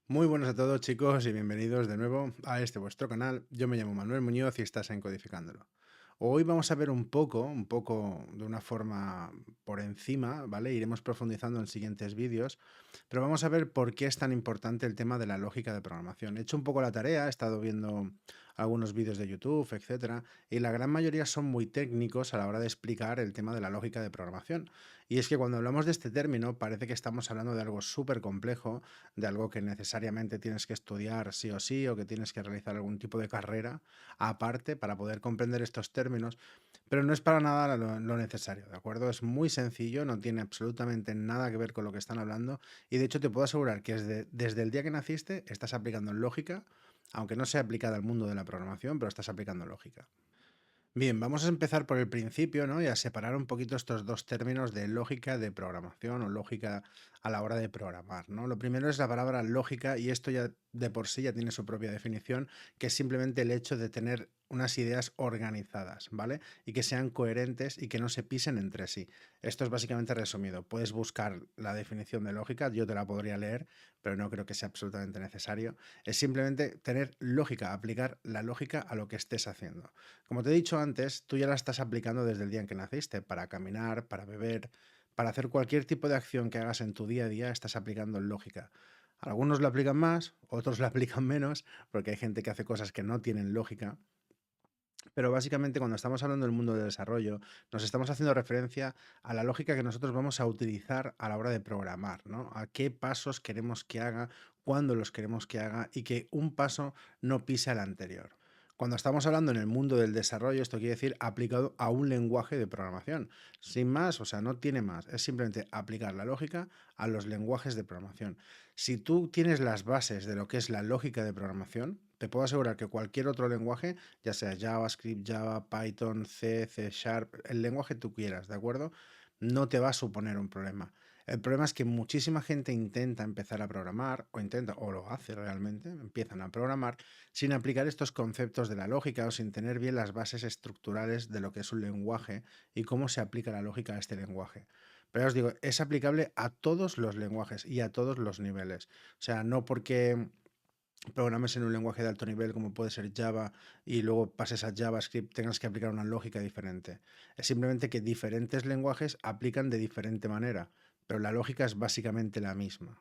Muy buenas a todos chicos y bienvenidos de nuevo a este vuestro canal. Yo me llamo Manuel Muñoz y estás en Codificándolo. Hoy vamos a ver un poco de una forma por encima, ¿vale? Iremos profundizando en siguientes vídeos, pero vamos a ver por qué es tan importante el tema de la lógica de programación. He hecho un poco la tarea, he estado viendo algunos vídeos de YouTube, etcétera, y la gran mayoría son muy técnicos a la hora de explicar el tema de la lógica de programación. Y es que cuando hablamos de este término parece que estamos hablando de algo súper complejo, de algo que necesariamente tienes que estudiar sí o sí, o que tienes que realizar algún tipo de carrera aparte para poder comprender estos términos, pero no es para nada lo necesario, ¿de acuerdo? Es muy sencillo, no tiene absolutamente nada que ver con lo que están hablando y de hecho te puedo asegurar que desde el día que naciste estás aplicando lógica, aunque no sea aplicada al mundo de la programación, pero estás aplicando lógica. Bien, vamos a empezar por el principio, ¿no? Y a separar un poquito estos dos términos de lógica de programación o lógica a la hora de programar, ¿no? Lo primero es la palabra lógica y esto ya de por sí ya tiene su propia definición, que es simplemente el hecho de tener unas ideas organizadas, ¿vale? Y que sean coherentes y que no se pisen entre sí. Esto es básicamente resumido. Puedes buscar la definición de lógica, yo te la podría leer, pero no creo que sea absolutamente necesario. Es simplemente tener lógica, aplicar la lógica a lo que estés haciendo. Como te he dicho antes, tú ya la estás aplicando desde el día en que naciste, para caminar, para beber, para hacer cualquier tipo de acción que hagas en tu día a día, estás aplicando lógica. Algunos lo aplican más, otros lo aplican menos, porque hay gente que hace cosas que no tienen lógica, pero básicamente cuando estamos hablando del mundo del desarrollo, nos estamos haciendo referencia a la lógica que nosotros vamos a utilizar a la hora de programar, ¿no? A qué pasos queremos que haga, cuándo los queremos que haga y que un paso no pise al anterior. Cuando estamos hablando en el mundo del desarrollo, esto quiere decir aplicado a un lenguaje de programación. Sin más, o sea, no tiene más. Es simplemente aplicar la lógica a los lenguajes de programación. Si tú tienes las bases de lo que es la lógica de programación, te puedo asegurar que cualquier otro lenguaje, ya sea JavaScript, Java, Python, C, C Sharp, el lenguaje que tú quieras, ¿de acuerdo? No te va a suponer un problema. El problema es que muchísima gente intenta empezar a programar, o intenta, o lo hace realmente, empiezan a programar sin aplicar estos conceptos de la lógica o sin tener bien las bases estructurales de lo que es un lenguaje y cómo se aplica la lógica a este lenguaje. Pero os digo, es aplicable a todos los lenguajes y a todos los niveles. O sea, no porque programes en un lenguaje de alto nivel como puede ser Java y luego pases a JavaScript tengas que aplicar una lógica diferente. Es simplemente que diferentes lenguajes aplican de diferente manera, pero la lógica es básicamente la misma.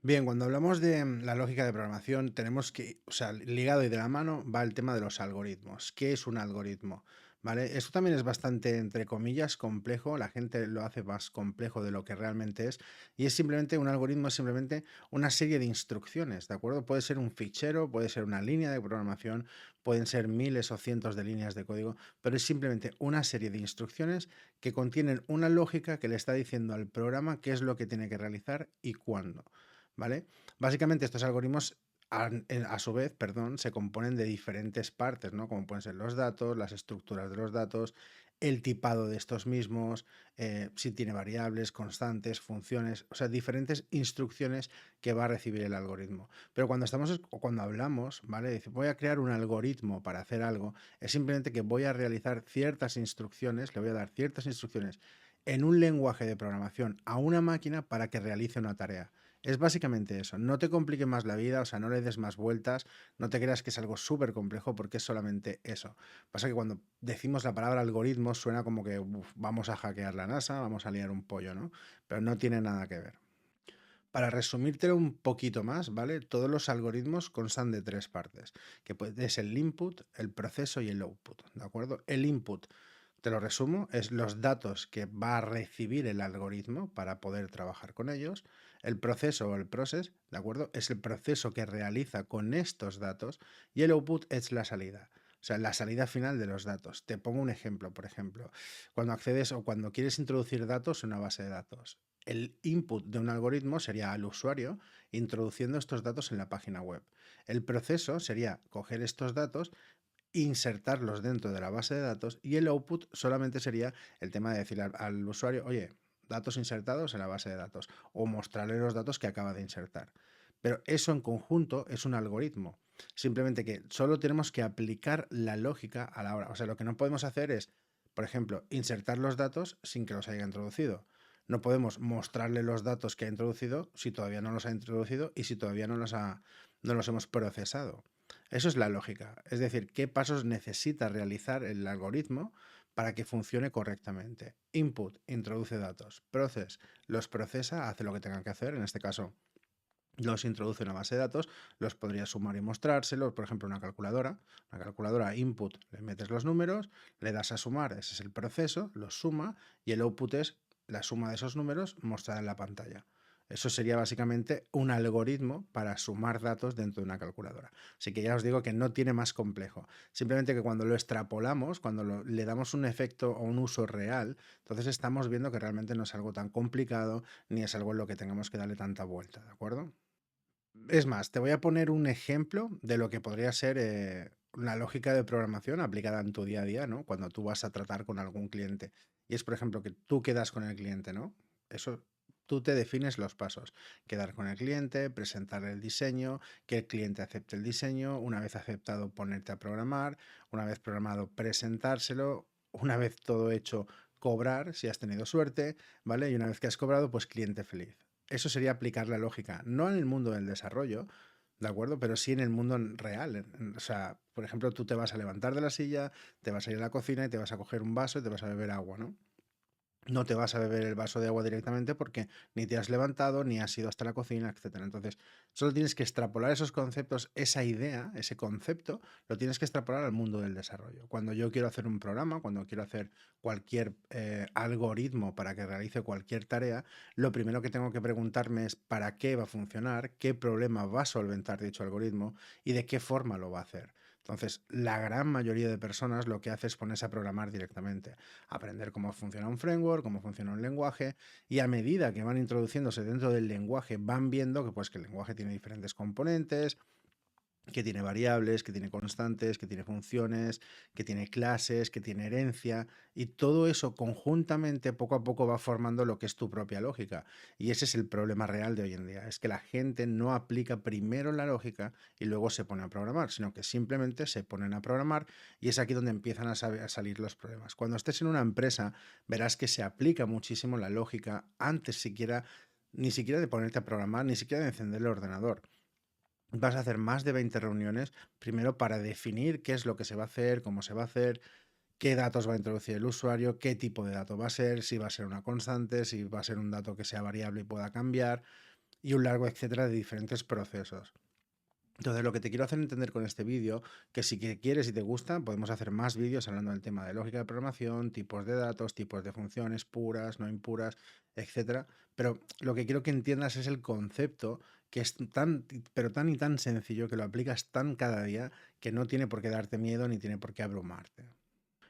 Bien, cuando hablamos de la lógica de programación, tenemos que, o sea, ligado y de la mano va el tema de los algoritmos. ¿Qué es un algoritmo? ¿Vale? Esto también es bastante, entre comillas, complejo. La gente lo hace más complejo de lo que realmente es. Y es simplemente un algoritmo, es simplemente una serie de instrucciones, ¿de acuerdo? Puede ser un fichero, puede ser una línea de programación, pueden ser miles o cientos de líneas de código, pero es simplemente una serie de instrucciones que contienen una lógica que le está diciendo al programa qué es lo que tiene que realizar y cuándo. ¿Vale? Básicamente estos algoritmos a su vez, perdón, se componen de diferentes partes, ¿no? Como pueden ser los datos, las estructuras de los datos, el tipado de estos mismos, si tiene variables, constantes, funciones, o sea, diferentes instrucciones que va a recibir el algoritmo. Pero o cuando hablamos, ¿vale? Dice, voy a crear un algoritmo para hacer algo, es simplemente que voy a realizar ciertas instrucciones, le voy a dar ciertas instrucciones en un lenguaje de programación a una máquina para que realice una tarea. Es básicamente eso, no te compliques más la vida, o sea, no le des más vueltas, no te creas que es algo súper complejo porque es solamente eso. Pasa que cuando decimos la palabra algoritmo suena como que vamos a hackear la NASA, vamos a liar un pollo, ¿no? Pero no tiene nada que ver. Para resumírtelo un poquito más, ¿vale? Todos los algoritmos constan de tres partes, es el input, el proceso y el output, ¿de acuerdo? El input, te lo resumo, es los datos que va a recibir el algoritmo para poder trabajar con ellos. El proceso o el process, ¿de acuerdo? Es el proceso que realiza con estos datos y el output es la salida. O sea, la salida final de los datos. Te pongo un ejemplo, por ejemplo, cuando accedes o cuando quieres introducir datos en una base de datos. El input de un algoritmo sería al usuario introduciendo estos datos en la página web. El proceso sería coger estos datos, insertarlos dentro de la base de datos y el output solamente sería el tema de decir al usuario, oye, datos insertados en la base de datos o mostrarle los datos que acaba de insertar. Pero eso en conjunto es un algoritmo. Simplemente que solo tenemos que aplicar la lógica a la hora. O sea, lo que no podemos hacer es, por ejemplo, insertar los datos sin que los haya introducido. No podemos mostrarle los datos que ha introducido si todavía no los ha introducido y si todavía no los hemos procesado. Eso es la lógica. Es decir, qué pasos necesita realizar el algoritmo para que funcione correctamente. Input, introduce datos. Process, los procesa, hace lo que tenga que hacer. En este caso, los introduce en una base de datos, los podría sumar y mostrárselos, por ejemplo, una calculadora input, le metes los números, le das a sumar, ese es el proceso, los suma y el output es la suma de esos números mostrada en la pantalla. Eso sería básicamente un algoritmo para sumar datos dentro de una calculadora. Así que ya os digo que no tiene más complejo. Simplemente que cuando lo extrapolamos, cuando le damos un efecto o un uso real, entonces estamos viendo que realmente no es algo tan complicado ni es algo en lo que tengamos que darle tanta vuelta, ¿de acuerdo? Es más, te voy a poner un ejemplo de lo que podría ser la lógica de programación aplicada en tu día a día, ¿no? Cuando tú vas a tratar con algún cliente. Y es, por ejemplo, que tú quedas con el cliente, ¿no? Eso, tú te defines los pasos. Quedar con el cliente, presentar el diseño, que el cliente acepte el diseño, una vez aceptado, ponerte a programar, una vez programado, presentárselo, una vez todo hecho, cobrar, si has tenido suerte, ¿vale? Y una vez que has cobrado, pues cliente feliz. Eso sería aplicar la lógica, no en el mundo del desarrollo, ¿de acuerdo? Pero sí en el mundo real. O sea, por ejemplo, tú te vas a levantar de la silla, te vas a ir a la cocina y te vas a coger un vaso y te vas a beber agua, ¿no? No te vas a beber el vaso de agua directamente porque ni te has levantado, ni has ido hasta la cocina, etcétera. Entonces, solo tienes que extrapolar esos conceptos, esa idea, ese concepto, lo tienes que extrapolar al mundo del desarrollo. Cuando yo quiero hacer un programa, cuando quiero hacer cualquier algoritmo para que realice cualquier tarea, lo primero que tengo que preguntarme es para qué va a funcionar, qué problema va a solventar dicho algoritmo y de qué forma lo va a hacer. Entonces, la gran mayoría de personas lo que hace es ponerse a programar directamente, aprender cómo funciona un framework, cómo funciona un lenguaje, y a medida que van introduciéndose dentro del lenguaje van viendo que, pues, que el lenguaje tiene diferentes componentes, que tiene variables, que tiene constantes, que tiene funciones, que tiene clases, que tiene herencia, y todo eso conjuntamente poco a poco va formando lo que es tu propia lógica. Y ese es el problema real de hoy en día, es que la gente no aplica primero la lógica y luego se pone a programar, sino que simplemente se ponen a programar y es aquí donde empiezan a salir los problemas. Cuando estés en una empresa, verás que se aplica muchísimo la lógica antes siquiera, ni siquiera de ponerte a programar, ni siquiera de encender el ordenador. Vas a hacer más de 20 reuniones, primero para definir qué es lo que se va a hacer, cómo se va a hacer, qué datos va a introducir el usuario, qué tipo de dato va a ser, si va a ser una constante, si va a ser un dato que sea variable y pueda cambiar, y un largo etcétera de diferentes procesos. Entonces, lo que te quiero hacer entender con este vídeo, que si que quieres y te gusta, podemos hacer más vídeos hablando del tema de lógica de programación, tipos de datos, tipos de funciones puras, no impuras, etcétera. Pero lo que quiero que entiendas es el concepto que es tan, pero tan y tan sencillo, que lo aplicas tan cada día, que no tiene por qué darte miedo ni tiene por qué abrumarte.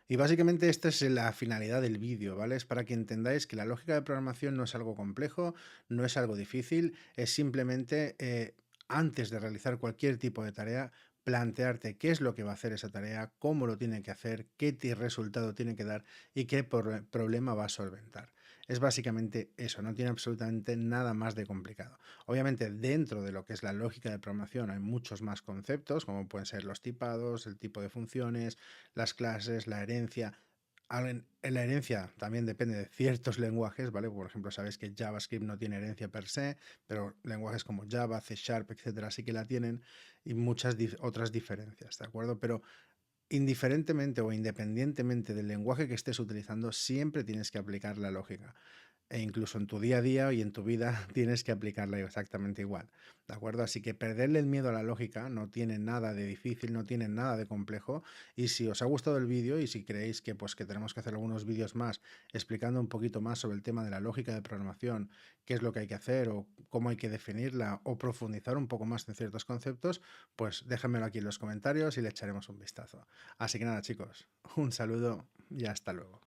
Y básicamente esta es la finalidad del vídeo, ¿vale? Es para que entendáis que la lógica de programación no es algo complejo, no es algo difícil, es simplemente antes de realizar cualquier tipo de tarea, plantearte qué es lo que va a hacer esa tarea, cómo lo tiene que hacer, qué resultado tiene que dar y qué problema va a solventar. Es básicamente eso, no tiene absolutamente nada más de complicado. Obviamente, dentro de lo que es la lógica de programación hay muchos más conceptos, como pueden ser los tipados, el tipo de funciones, las clases, la herencia. En la herencia también depende de ciertos lenguajes, ¿vale? Por ejemplo, sabéis que JavaScript no tiene herencia per se, pero lenguajes como Java, C Sharp, etcétera, sí que la tienen, y muchas otras diferencias, ¿de acuerdo? Pero indiferentemente o independientemente del lenguaje que estés utilizando, siempre tienes que aplicar la lógica. E incluso en tu día a día y en tu vida tienes que aplicarla exactamente igual, ¿de acuerdo? Así que perderle el miedo a la lógica no tiene nada de difícil, no tiene nada de complejo. Y si os ha gustado el vídeo y si creéis que, pues, que tenemos que hacer algunos vídeos más explicando un poquito más sobre el tema de la lógica de programación, qué es lo que hay que hacer o cómo hay que definirla o profundizar un poco más en ciertos conceptos, pues déjenmelo aquí en los comentarios y le echaremos un vistazo. Así que nada, chicos, un saludo y hasta luego.